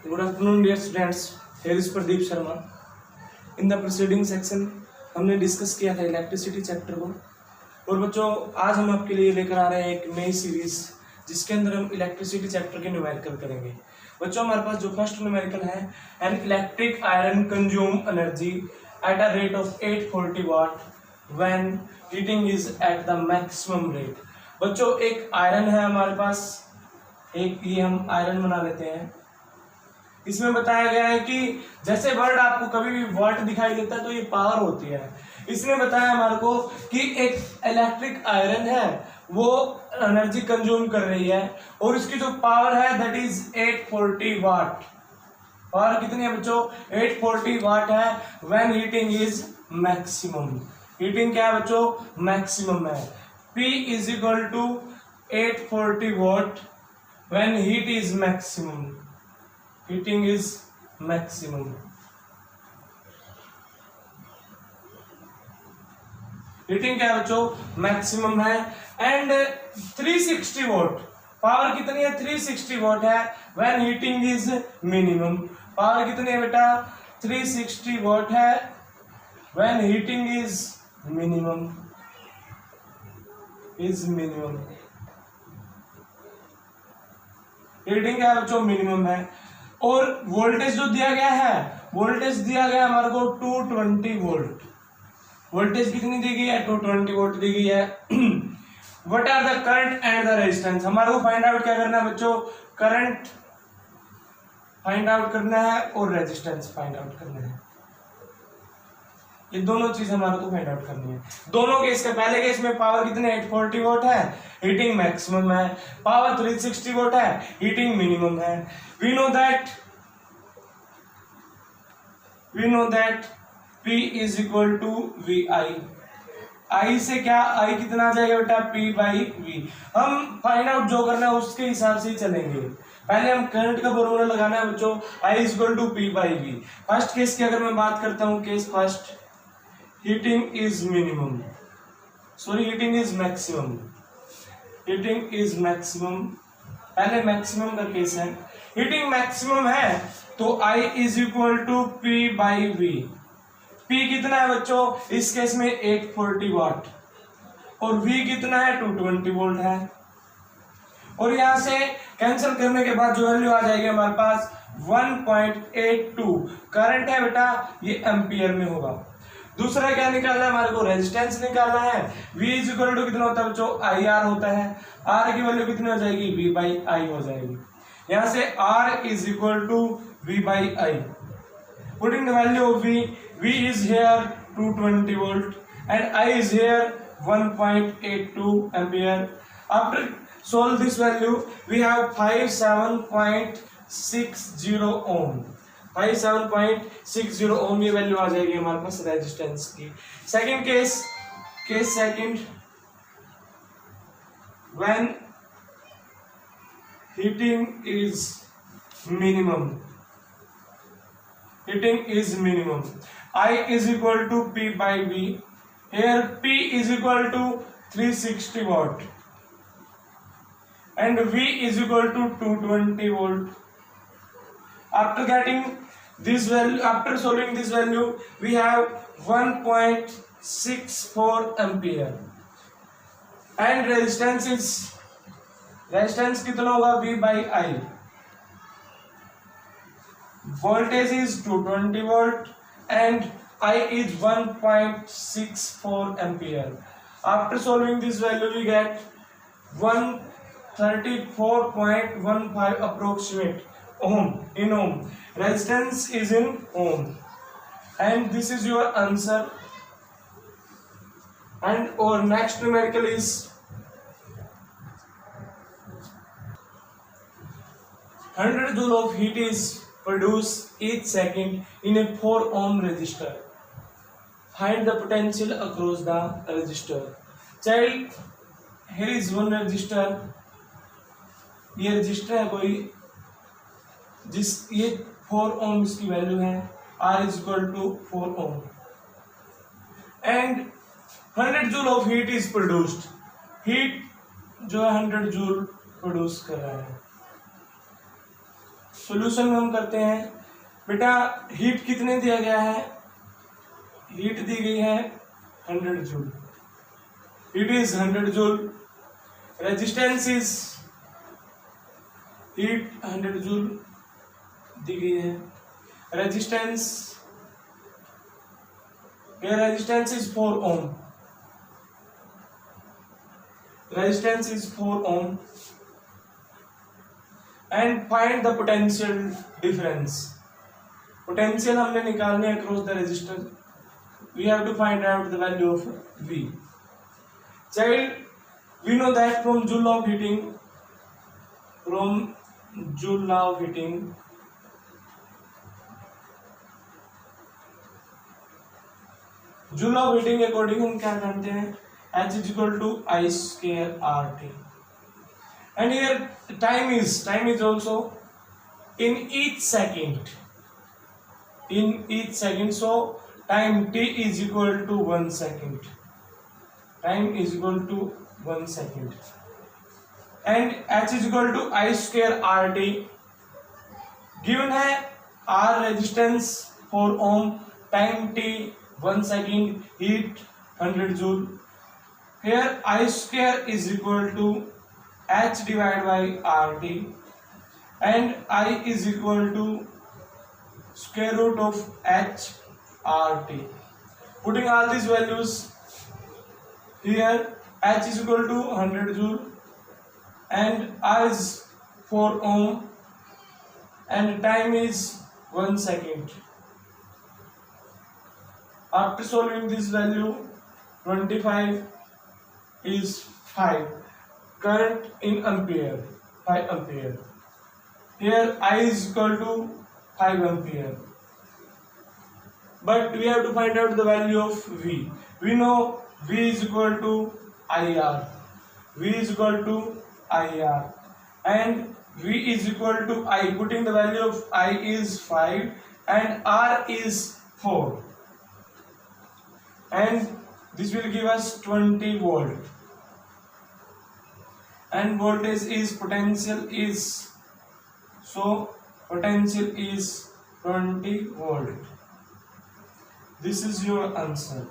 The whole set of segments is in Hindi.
Good afternoon dear students. Here is Pradeep Sharma. In the preceding section हमने डिस्कस किया था इलेक्ट्रिसिटी चैप्टर को, और बच्चों आज हम आपके लिए लेकर आ रहे हैं एक नई सीरीज जिसके अंदर हम इलेक्ट्रिसिटी चैप्टर के न्यूमेरिकल करेंगे। बच्चों हमारे पास जो फर्स्ट न्यूमेरिकल है, an electric iron consume energy at a rate of 840 watt when heating is at the maximum rate. बच्चों एक आयरन है हमारे पास, एक ये हम आयरन बना लेते हैं। इसमें बताया गया है कि जैसे वर्ड आपको कभी भी वाट दिखाई देता है तो ये पावर होती है। इसमें बताया हमारे को कि एक इलेक्ट्रिक आयरन है वो एनर्जी कंज्यूम कर रही है और इसकी जो पावर है दैट इज 840 वाट। पावर कितनी है बच्चों? 840 वाट है when heating is maximum. Heating क्या है बच्चों? मैक्सिमम है। P is equal to 840 watt when heat is maximum. Heating is maximum. Heating क्या है बच्चों? मैक्सिमम है। एंड 360 वोल्ट पावर कितनी है? 360 वोल्ट है when heating is minimum. Power कितनी है बेटा? 360 वोल्ट है when heating is minimum. Heating क्या है बच्चों? मिनिमम है। और वोल्टेज जो दिया गया है, वोल्टेज दिया गया हमारे को 220 वोल्ट। वोल्टेज कितनी दी गई है? 220 वोल्ट दी गई है। What are the current and the resistance? हमारे को फाइंड आउट क्या करना है बच्चों? करंट फाइंड आउट करना है और रेजिस्टेंस फाइंड आउट करना है। ये दोनों चीज हमारे को फाइंड आउट करनी है। दोनों केस का पहले केस में पावर कितने 840 वोल्ट है, हीटिंग मैक्सिमम है। पावर 360 वोल्ट है, हीटिंग मिनिमम है। We know that P is equal to VI। I से क्या? I कितना आ जाएगा बेटा? P by V। हम फाइंड आउट जो करना है उसके हिसाब से ही चलेंगे। पहले हम करंट का फॉर्मूला लगाना है बच्चों, I is equal to P by V। First case की अगर मैं बात करता हूं, case first, heating is minimum, sorry heating is maximum. Heating is maximum, पहले मैक्सिमम का केस है। हीटिंग मैक्सिमम है तो I is equal to P by V। P कितना है बच्चों? इस केस में 840 वाट और V कितना है? 220 वोल्ट है। और यहां से कैंसिल करने के बाद जो वैल्यू आ जाएगी हमारे पास 1.82 करंट है बेटा, ये एम्पियर में होगा। दूसरा क्या निकालना है हमारे को? रेजिस्टेंस निकालना है। V इज इक्वल टू कितना होता है बच्चों? IR होता है। R की वैल्यू कितनी हो जाएगी? V बाई I हो जाएगी। यहां से R is equal to V by I। Putting the value of V is here 220 volt and I is here 1.82 ampere. After solve this value, we have 57.60 ohm. 57.60 ohm ये वैल्यू आ जाएगी हमारे पास रेजिस्टेंस की। Second case second, when heating is minimum, I is equal to P by V. Here P is equal to 360 watt and V is equal to 220 volt. After getting this value, after solving this value, we have 1.64 ampere and resistance कितना होगा? V by I। Voltage is 220 volt and I is 1.64 ampere. After solving this value we get 134.15 approximate ohm in ohm. Resistance is in ohm and this is your answer. And our next numerical is 100 joule of heat is produced each second in a 4 ohm resistor. Find the potential across the resistor. Child, here is one resistor. ये रजिस्टर है कोई, जिस ये 4 ohm इसकी वैल्यू है। R is equal to 4 ohm and 100 joule of heat is produced. Heat जो है 100 जूल प्रोड्यूस कर रहा है। सॉल्यूशन में हम करते हैं। बेटा हीट कितने दिया गया है, हीट दी गई है 100 joule, heat is 100 joule, resistance is heat 100 joule दी गई है, resistance is 4 ohm, resistance is 4 ohm, and find the potential difference. Potential हमने निकालने across the resistor, we have to find out the value of V. Child, we know that from Joule law of heating, Joule law of heating according हम क्या जानते हैं, H is equal to I square RT, and here time is also in each second, so time T is equal to 1 second, time is equal to 1 second, and H is equal to I square RT, given है R resistance 4 ohm, time T 1 second, heat 100 joule. Here I square is equal to H divided by RT, and I is equal to square root of H RT. Putting all these values here, H is equal to 100 joule, and R is 4 ohm, and time is 1 second. After solving this value, 25 is 5. Current in ampere, 5 ampere. Here I is equal to 5 ampere. But we have to find out the value of V. We know V is equal to IR. V is equal to IR. And V is equal to I. Putting the value of I is 5 and R is 4. And this will give us 20 volt, and voltage is potential is 20 volt. This is your answer.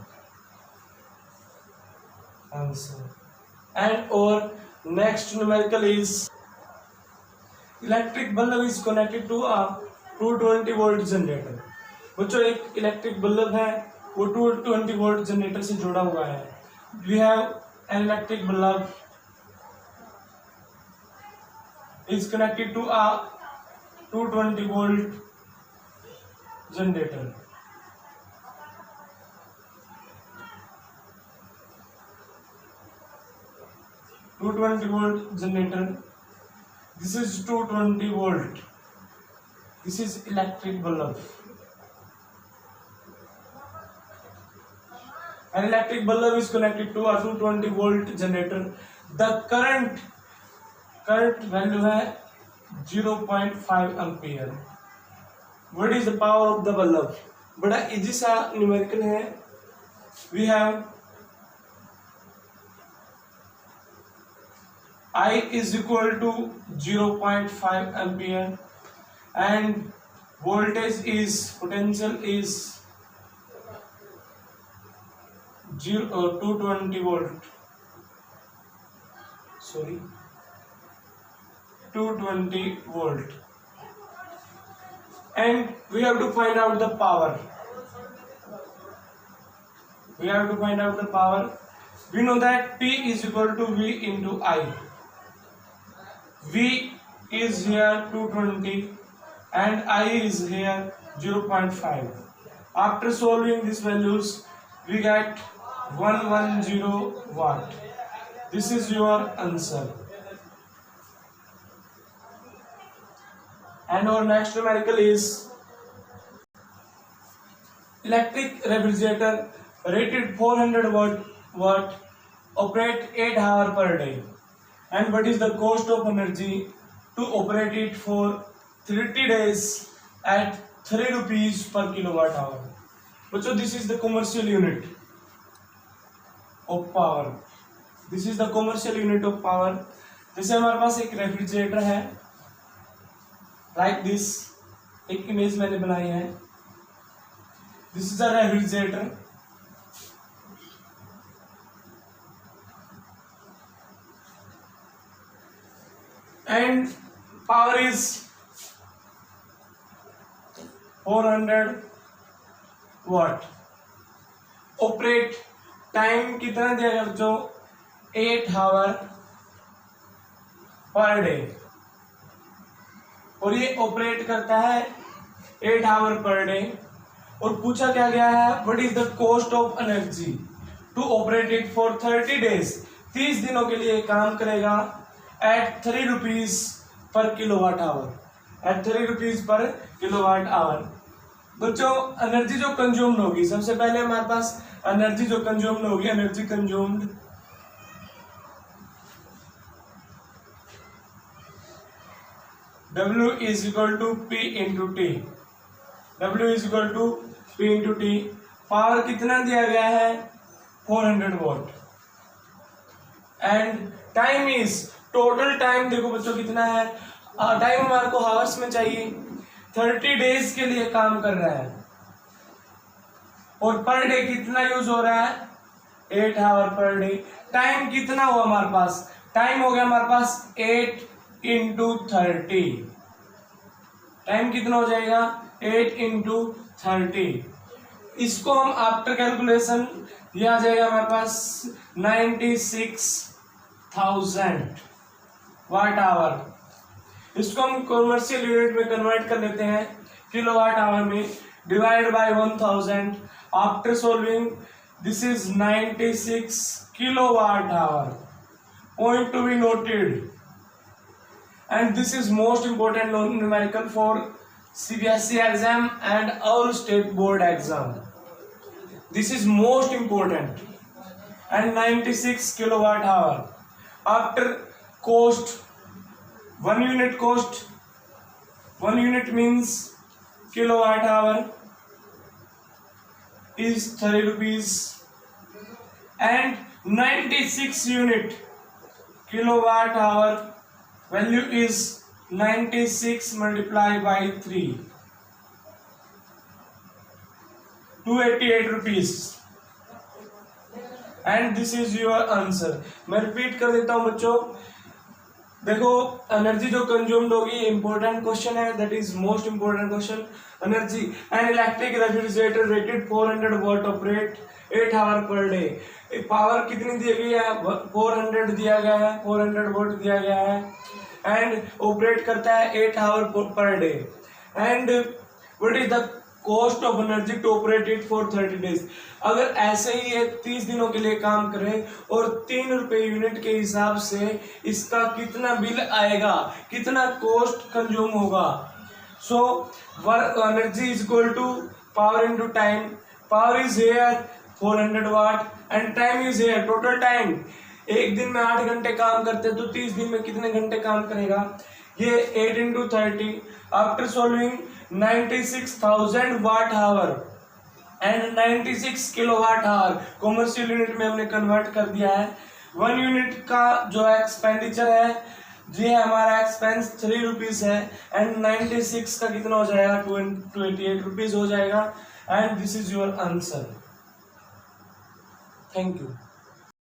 And our next numerical is electric bulb is connected to a 220 volt generator. बच्चों एक इलेक्ट्रिक बल्ब है, वो 220 वोल्ट जनरेटर से जुड़ा हुआ है. We have an electric bulb is connected to a 220 volt generator. This is 220 volt. This is electric bulb. An electric bulb is connected to a 220 volt generator. The current value है 0.5 ampere. What is the power of the bulb? बड़ा इजी सा न्यूमेरिकल है. We have I is equal to 0.5 ampere, and voltage is potential is 220 volt. 220 volt. And we have to find out the power. We know that P is equal to V into I. V is here 220 and I is here 0.5. After solving these values, we get 110 watt. This is your answer. And our next numerical is electric refrigerator rated 400 watt operate 8 hours per day. And what is the cost of energy to operate it for 30 days at 3 rupees per kilowatt hour? So this is the commercial unit of power. जैसे हमारे पास एक रेफ्रिजरेटर है, लाइक दिस, एक इमेज मैंने बनाई है, this is a refrigerator and power is 400 watt. Operate time कितना दिया गया बच्चों, 8 आवर पर डे, और ये ऑपरेट करता है 8 आवर पर डे। और पूछा क्या गया है, what is the cost of energy to operate it for 30 days, 30 दिनों के लिए काम करेगा at 3 rupees per kilowatt hour, at 3 rupees per kilowatt hour. बच्चों एनर्जी जो कंज्यूम्ड होगी, सबसे पहले हमारे पास एनर्जी जो कंज्यूम्ड होगी, energy consumed W is equal to P into T, W is equal to P into T। Power कितना दिया गया है, 400 what, and time is, total time देखो बच्चों कितना है, टाइम हमारे को हावर्स में चाहिए, 30 डेज के लिए काम कर रहा है, और पर डे कितना यूज हो रहा है, 8 आवर पर डे। टाइम कितना हुआ हमारे पास, टाइम हो गया हमारे पास 8 इंटू 30, टाइम कितना हो जाएगा, 8 इंटू 30। इसको हम आफ्टर कैलकुलेशन, ये आ जाएगा हमारे पास 96,000 वाट आवर। इसको हम कॉमर्शियल यूनिट में कन्वर्ट कर लेते हैं किलोवाट आवर में, divide by 1000। After solving this is 96 kilowatt our, point to be noted, and this is most important numerical for CBSE exam and all state board exam. This is most important, and 96 kilowatt hour. After cost, 1 unit cost, 1 unit means kilowatt hour is 30 rupees, and 96 unit kilowatt hour value is 96 multiplied by 3, 288 rupees, and this is your answer। मैं रिपीट कर देता हूं बच्चों, देखो एनर्जी जो कंज्यूम्ड होगी, इंपॉर्टेंट क्वेश्चन है, that is most important question. Energy, an electric refrigerator rated 400 watt operate 8 hour per day. Power कितनी दी गई है, 400 दिया गया है, 400 वोट दिया गया है, एंड ऑपरेट करता है 8 hour per day, and what is the cost of energy to operate it for 30 days. अगर ऐसे ही ये 30 दिनों के लिए काम करे और 3 रुपए यूनिट के हिसाब से इसका कितना बिल आएगा, कितना कॉस्ट कंज्यूम होगा। So work energy is equal to power into time. Power is here 400 watt and time is here total time. एक दिन में 8 घंटे काम करते तो 30 दिन में कितने घंटे काम करेगा, ये 8 into 30। After solving 96,000 watt hour and 96 kilowatt hour commercial unit में हमने कन्वर्ट कर दिया है। 1 यूनिट का जो एक्सपेंडिचर है, ये हमारा एक्सपेंस 3 रुपीज है, एंड 96 का कितना हो जाएगा, 288 रुपीज हो जाएगा, and this is your answer. Thank you.